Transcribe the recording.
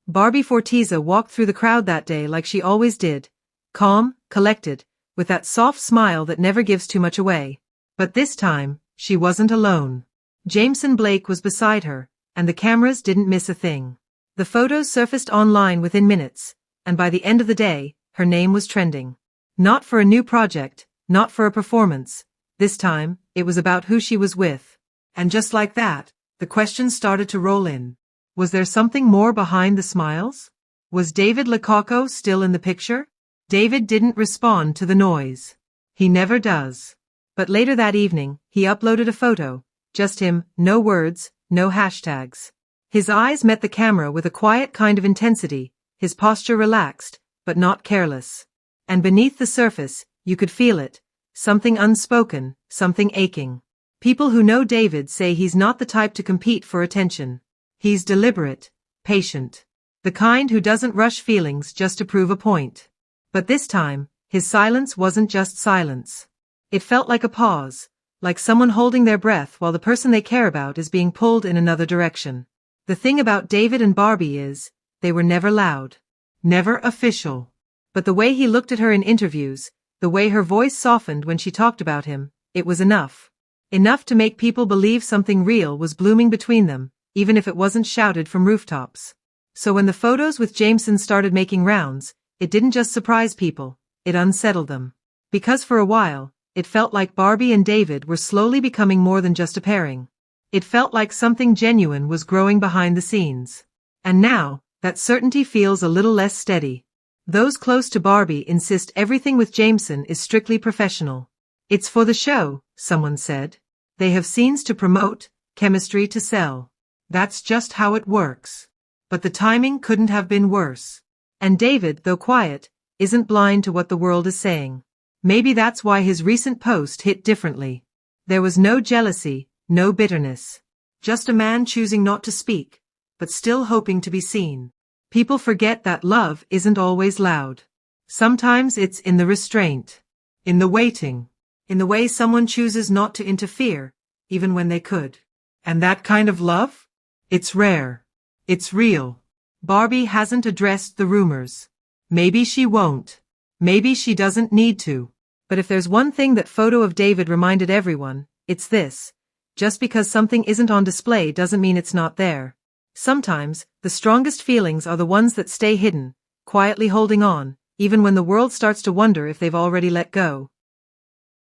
Barbie Forteza walked through the crowd that day like she always did, calm, collected, with that soft smile that never gives too much away. But this time, she wasn't alone. Jameson Blake was beside her, and the cameras didn't miss a thing. The photos surfaced online within minutes, and by the end of the day, her name was trending. Not for a new project, not for a performance. This time, it was about who she was with. And just like that, the questions started to roll in. Was there something more behind the smiles? Was David Licauco still in the picture? David didn't respond to the noise. He never does. But later that evening, he uploaded a photo. Just him, no words, no hashtags. His eyes met the camera with a quiet kind of intensity, his posture relaxed, but not careless. And beneath the surface, you could feel it. Something unspoken, something aching. People who know David say he's not the type to compete for attention. He's deliberate, patient. The kind who doesn't rush feelings just to prove a point. But this time, his silence wasn't just silence. It felt like a pause, like someone holding their breath while the person they care about is being pulled in another direction. The thing about David and Barbie is, they were never loud. Never official. But the way he looked at her in interviews, the way her voice softened when she talked about him, it was enough. Enough to make people believe something real was blooming between them, even if it wasn't shouted from rooftops. So when the photos with Jameson started making rounds, it didn't just surprise people, it unsettled them. Because for a while, it felt like Barbie and David were slowly becoming more than just a pairing. It felt like something genuine was growing behind the scenes. And now, that certainty feels a little less steady. Those close to Barbie insist everything with Jameson is strictly professional. It's for the show, someone said. They have scenes to promote, chemistry to sell. That's just how it works. But the timing couldn't have been worse. And David, though quiet, isn't blind to what the world is saying. Maybe that's why his recent post hit differently. There was no jealousy, no bitterness. Just a man choosing not to speak, but still hoping to be seen. People forget that love isn't always loud. Sometimes it's in the restraint. In the waiting. In the way someone chooses not to interfere, even when they could. And that kind of love? It's rare. It's real. Barbie hasn't addressed the rumors. Maybe she won't. Maybe she doesn't need to. But if there's one thing that photo of David reminded everyone, it's this. Just because something isn't on display doesn't mean it's not there. Sometimes, the strongest feelings are the ones that stay hidden, quietly holding on, even when the world starts to wonder if they've already let go.